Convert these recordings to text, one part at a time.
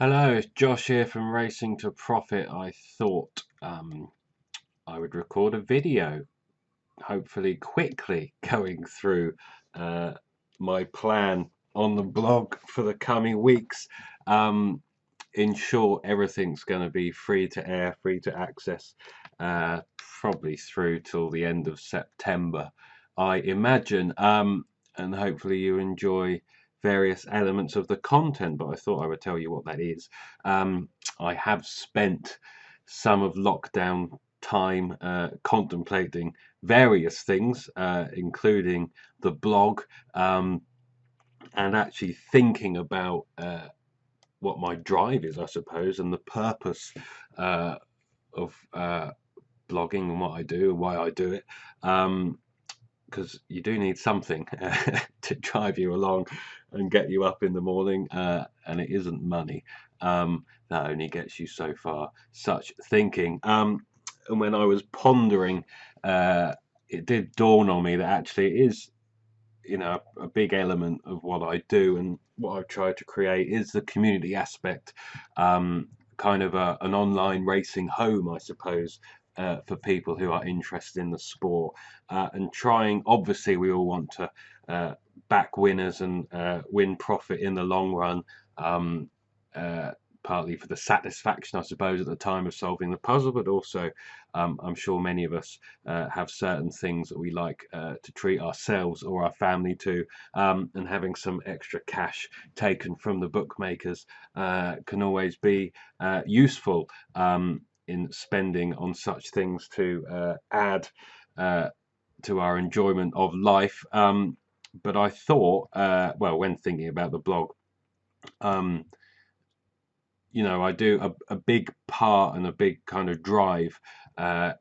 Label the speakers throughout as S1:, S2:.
S1: Hello, it's Josh here from Racing to Profit. I thought I would record a video, hopefully quickly, going through uh, my plan on the blog for the coming weeks. Um, in short, everything's going to be free to air, free to access, probably through till the end of September, I imagine. And hopefully you enjoy various elements of the content, but I thought I would tell you what that is. Um, I have spent some of lockdown time contemplating various things, including the blog, and actually thinking about what my drive is, I suppose, and the purpose uh, of blogging and what I do and why I do it. Because you do need something to drive you along and get you up in the morning, and it isn't money. That only gets you so far. Such thinking. And when I was pondering, uh, it did dawn on me that actually it is, a big element of what I do and what I've tried to create is the community aspect, kind of an online racing home, I suppose, for people who are interested in the sport, and trying. Obviously, we all want to back winners and win profit in the long run. Um, uh, Partly for the satisfaction, I suppose, at the time of solving the puzzle, but also I'm sure many of us have certain things that we like to treat ourselves or our family to, and having some extra cash taken from the bookmakers can always be useful in spending on such things to add uh, to our enjoyment of life. But I thought, well, when thinking about the blog, um, I do a big part and a big kind of drive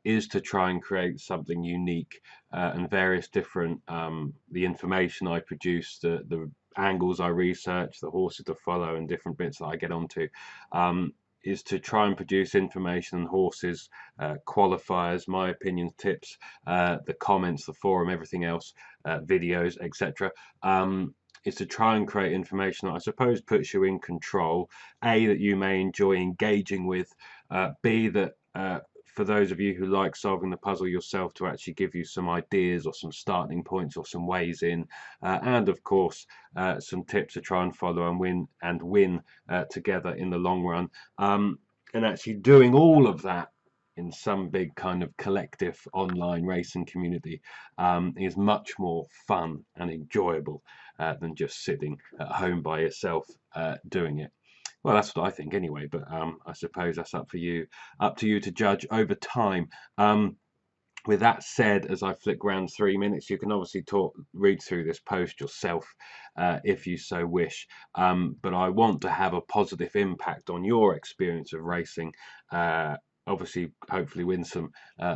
S1: is to try and create something unique, and various different the information I produce, the angles I research, the horses to follow, and different bits that I get onto. Is to try and produce information on horses, qualifiers, my opinions, tips, the comments, the forum, everything else, videos, etc. Is to try and create information that I suppose puts you in control. A, that you may enjoy engaging with. B, that for those of you who like solving the puzzle yourself, to actually give you some ideas or some starting points or some ways in, and of course some tips to try and follow and win together in the long run. And actually doing all of that in some big kind of collective online racing community is much more fun and enjoyable than just sitting at home by yourself doing it. Well, that's what I think anyway, but I suppose that's up to you to judge over time. Um, with that said, as I flick around 3 minutes, you can obviously read through this post yourself if you so wish. But I want to have a positive impact on your experience of racing. Obviously, hopefully, win some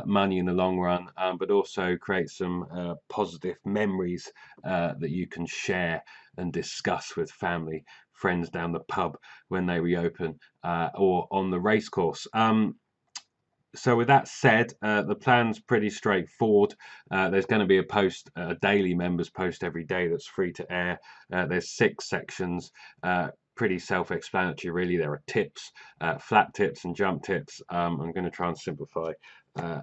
S1: money in the long run, but also create some positive memories that you can share and discuss with family, friends down the pub when they reopen, or on the racecourse. So with that said, the plan's pretty straightforward. There's going to be a daily members post every day that's free to air. There's 6 sections, pretty self-explanatory really. There are tips, flat tips and jump tips. I'm going to try and simplify uh,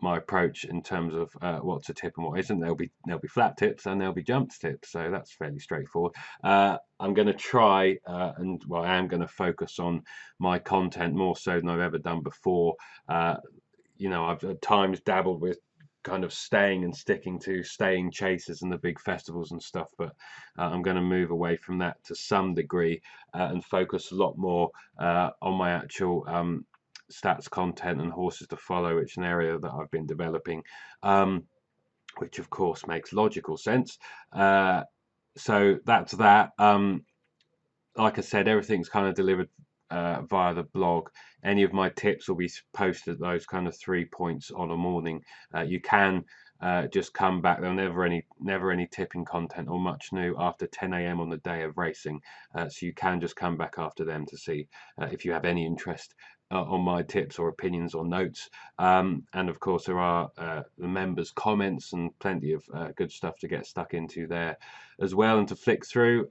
S1: my approach in terms of what to tip and what isn't. There'll be flat tips and there'll be jump tips, so that's fairly straightforward. I'm going to try and well, I am going to focus on my content more so than I've ever done before. Uh, I've at times dabbled with kind of staying and sticking to staying chases and the big festivals and stuff, but I'm going to move away from that to some degree and focus a lot more on my actual stats content and horses to follow, which is an area that I've been developing, which of course makes logical sense. So that's that. Like I said, everything's kind of delivered via the blog. Any of my tips will be posted at those kind of 3 points on a morning. You can just come back. There'll never any tipping content or much new after 10 a.m. on the day of racing. So you can just come back after them to see if you have any interest on my tips or opinions or notes. And of course, there are the members' comments and plenty of good stuff to get stuck into there as well and to flick through.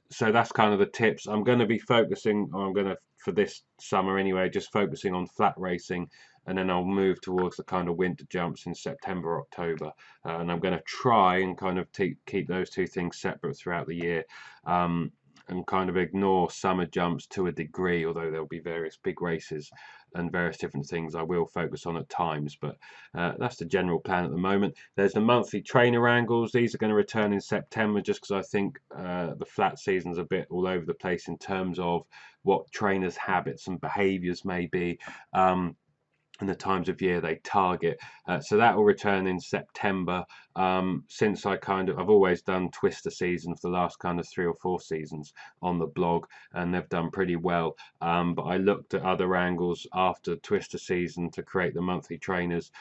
S1: so that's kind of the tips. I'm going to be focusing, or I'm going to, for this summer anyway, just focusing on flat racing, and then I'll move towards the kind of winter jumps in September, October, and I'm going to try and kind of keep those two things separate throughout the year. And kind of ignore summer jumps to a degree, although there'll be various big races and various different things I will focus on at times, but that's the general plan at the moment. There's the monthly trainer angles. These are going to return in September, just because I think the flat season's a bit all over the place in terms of what trainers' habits and behaviours may be. And the times of year they target. So that will return in September. Since I've always done Twister season for the last kind of 3 or 4 seasons on the blog, and they've done pretty well. But I looked at other angles after Twister season to create the monthly trainers,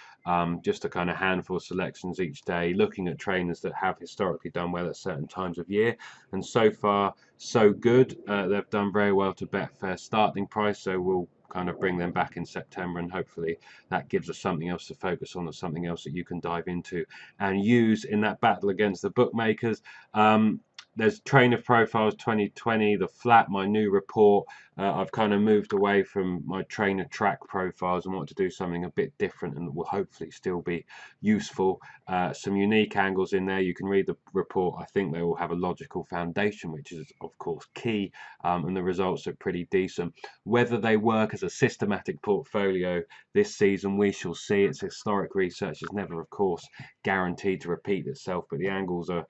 S1: just a kind of handful of selections each day, looking at trainers that have historically done well at certain times of year. And so far, so good. They've done very well to Betfair starting price, so we'll kind of bring them back in September, and hopefully that gives us something else to focus on, or something else that you can dive into and use in that battle against the bookmakers. There's Trainer Profiles 2020, the flat, my new report. I've kind of moved away from my trainer track profiles and want to do something a bit different, and will hopefully still be useful. Some unique angles in there. You can read the report. I think they will have a logical foundation, which is of course key, and the results are pretty decent. Whether they work as a systematic portfolio this season, we shall see. It's historic research is never, of course, guaranteed to repeat itself, but the angles are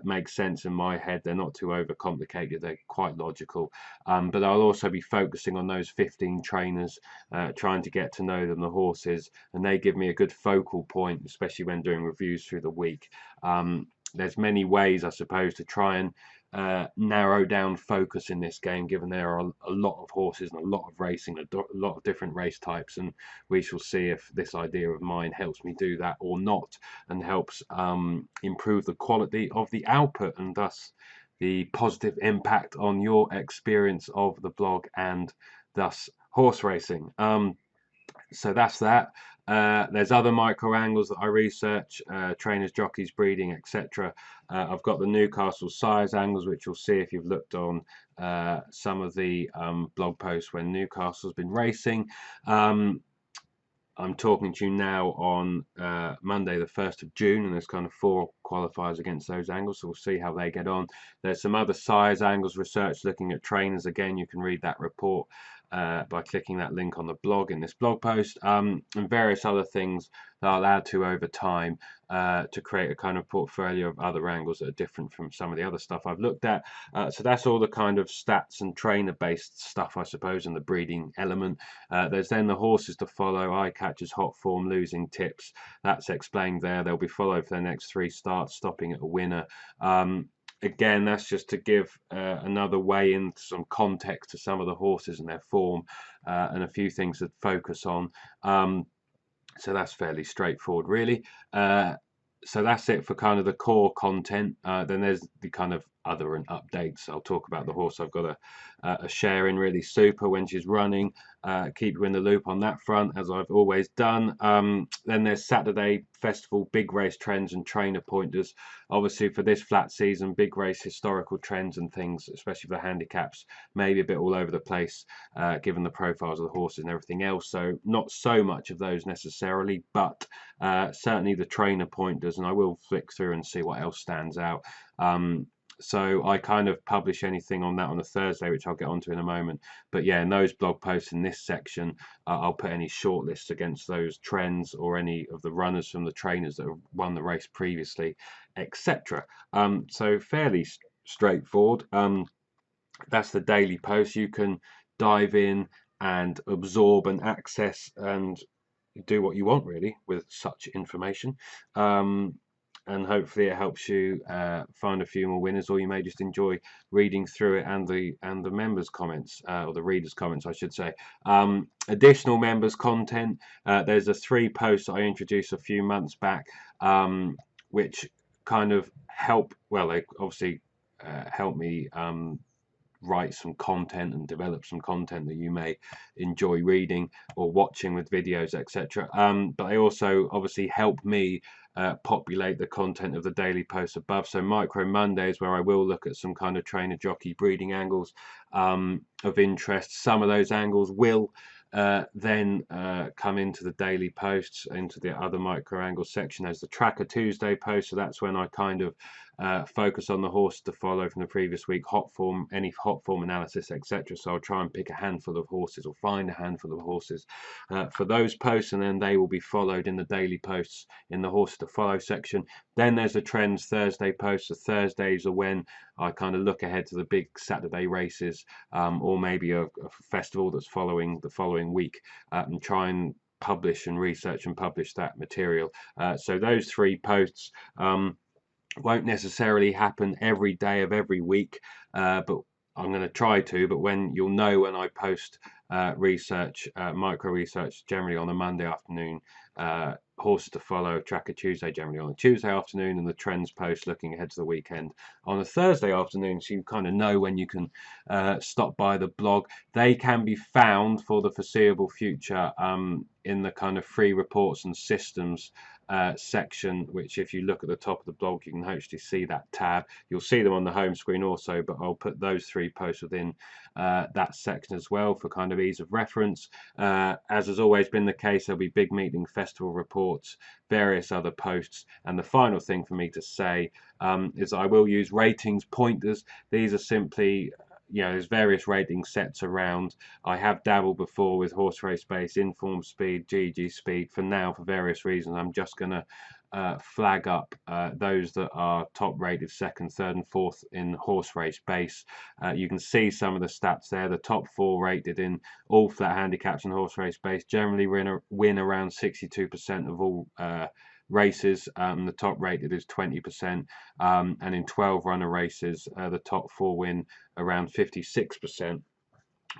S1: make sense in my head. They're not too overcomplicated. They're quite logical. But I'll also be focusing on those 15 trainers, trying to get to know them, the horses, and they give me a good focal point, especially when doing reviews through the week. There's many ways, I suppose, to try and narrow down focus in this game, given there are a lot of horses and a lot of racing, a lot of different race types, and we shall see if this idea of mine helps me do that or not, and helps improve the quality of the output, and thus the positive impact on your experience of the blog and thus horse racing. So that's that. There's other micro angles that I research, trainers, jockeys, breeding, etc. I've got the Newcastle sires angles, which you'll see if you've looked on some of the blog posts when Newcastle's been racing. I'm talking to you now on Monday, the 1st of June, and there's kind of 4 qualifiers against those angles, so we'll see how they get on. There's some other sires angles research looking at trainers. Again, you can read that report by clicking that link on the blog in this blog post, and various other things that I'll add to over time to create a kind of portfolio of other angles that are different from some of the other stuff I've looked at. So that's all the kind of stats and trainer based stuff, I suppose, and the breeding element. There's then the horses to follow: eye catchers, hot form, losing tips. That's explained there. They'll be followed for the next 3 starts, stopping at a winner. Again, that's just to give another way into some context to some of the horses and their form, and a few things to focus on. So that's fairly straightforward, really. So that's it for kind of the core content. Then there's the kind of other and updates. I'll talk about the horse I've got a share in, Really Super, when she's running. Keep you in the loop on that front, as I've always done. Then there's Saturday Festival, big race trends and trainer pointers. Obviously for this flat season, big race historical trends and things, especially for the handicaps, maybe a bit all over the place, given the profiles of the horses and everything else. So not so much of those necessarily, but certainly the trainer pointers, and I will flick through and see what else stands out. So I kind of publish anything on that on a Thursday, which I'll get onto in a moment. But yeah, in those blog posts in this section, I'll put any shortlists against those trends, or any of the runners from the trainers that have won the race previously, etc. So fairly straightforward. That's the daily post. You can dive in and absorb and access and do what you want really with such information. And hopefully it helps you find a few more winners, or you may just enjoy reading through it and the members' comments, or the readers' comments, I should say. Additional members' content. There's a 3 posts I introduced a few months back, which kind of help. Well, they obviously help me write some content and develop some content that you may enjoy reading or watching with videos, etc. But they also obviously help me populate the content of the daily posts above. So Micro Mondays, where I will look at some kind of trainer jockey breeding angles of interest. Some of those angles will then come into the daily posts, into the other micro angle section. There's the Tracker Tuesday post, so that's when I kind of focus on the horse to follow from the previous week, hot form, any hot form analysis, etc. So I'll try and pick a handful of horses or find a handful of horses for those posts, and then they will be followed in the daily posts in the horse to follow section. Then there's the Trends Thursday posts. The Thursdays are when I kind of look ahead to the big Saturday races, or maybe a festival that's following the following week, and try and publish and research and publish that material. So those 3 posts won't necessarily happen every day of every week, but I'm going to try to. But when you'll know when I post research, micro research, generally on a Monday afternoon, horses to follow, Tracker Tuesday generally on a Tuesday afternoon, and the Trends post looking ahead to the weekend on a Thursday afternoon, so you kind of know when you can stop by the blog. They can be found for the foreseeable future in the kind of free reports and systems section, which if you look at the top of the blog, you can hopefully see that tab. You'll see them on the home screen also, but I'll put those 3 posts within that section as well for kind of ease of reference. As has always been the case, there'll be big meeting festival reports, various other posts, and the final thing for me to say is I will use ratings pointers. These are simply, there's various rating sets around. I have dabbled before with horse race base, inform speed, GG speed. For now, for various reasons, I'm just going to flag up those that are top rated 2nd, 3rd and 4th in horse race base. You can see some of the stats there. The top 4 rated in all flat handicaps in horse race base generally win around 62% of all races. The top rated is 20%, and in 12 runner races, the top 4 win around 56%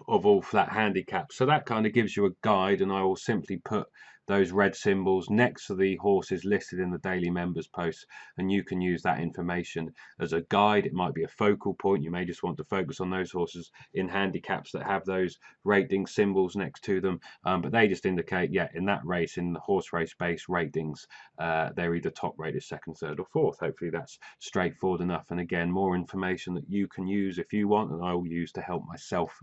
S1: of all flat handicaps. So that kind of gives you a guide, and I will simply put those red symbols next to the horses listed in the daily members posts, and you can use that information as a guide. It might be a focal point. You may just want to focus on those horses in handicaps that have those rating symbols next to them, but they just indicate, in that race, in the horse race base ratings, they're either top rated 2nd, 3rd or 4th. Hopefully that's straightforward enough, and again, more information that you can use if you want, and I will use to help myself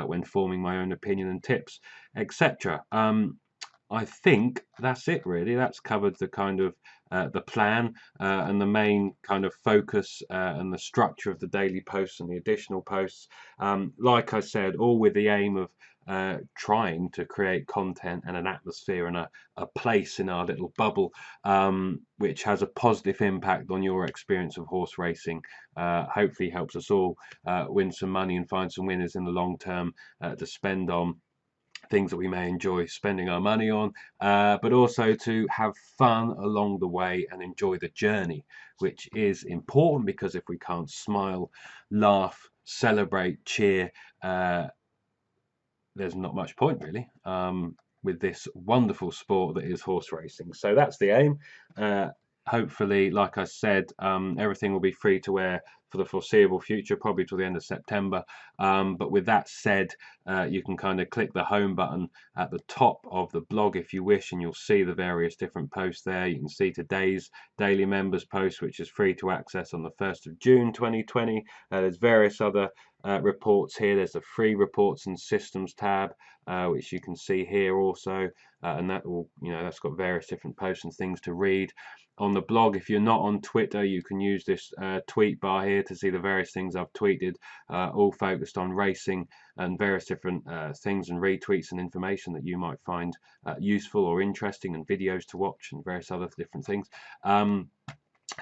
S1: when forming my own opinion and tips, etc. I think that's it really. That's covered the kind of the plan and the main kind of focus and the structure of the daily posts and the additional posts. Like I said, all with the aim of trying to create content and an atmosphere and a place in our little bubble which has a positive impact on your experience of horse racing. Hopefully helps us all win some money and find some winners in the long term to spend on things that we may enjoy spending our money on, but also to have fun along the way and enjoy the journey, which is important, because if we can't smile, laugh, celebrate, cheer, there's not much point really with this wonderful sport that is horse racing. So that's the aim. Hopefully, like I said, everything will be free to wear for the foreseeable future, probably till the end of September. But with that said, you can kind of click the home button at the top of the blog if you wish, and you'll see the various different posts there. You can see today's daily members post, which is free to access on the 1st of June 2020. There's various other reports here. There's a free reports and systems tab, which you can see here also, and that will, that's got various different posts and things to read. On the blog, if you're not on Twitter, you can use this tweet bar here to see the various things I've tweeted, all focused on racing and various different things and retweets and information that you might find useful or interesting, and videos to watch and various other different things.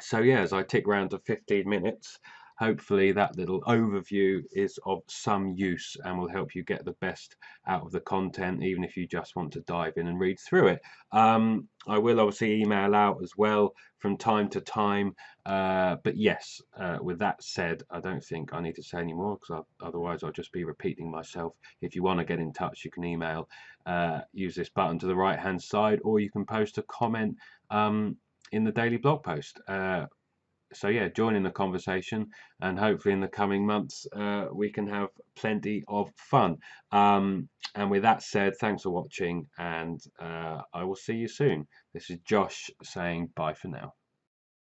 S1: So yeah, as I tick round to 15 minutes, hopefully that little overview is of some use and will help you get the best out of the content, even if you just want to dive in and read through it. I will obviously email out as well from time to time, but yes, with that said, I don't think I need to say any more, because otherwise I'll just be repeating myself. If you want to get in touch, you can email, use this button to the right hand side, or you can post a comment in the daily blog post. So yeah, join in the conversation, and hopefully in the coming months we can have plenty of fun. And with that said, thanks for watching, and I will see you soon. This is Josh saying bye for now.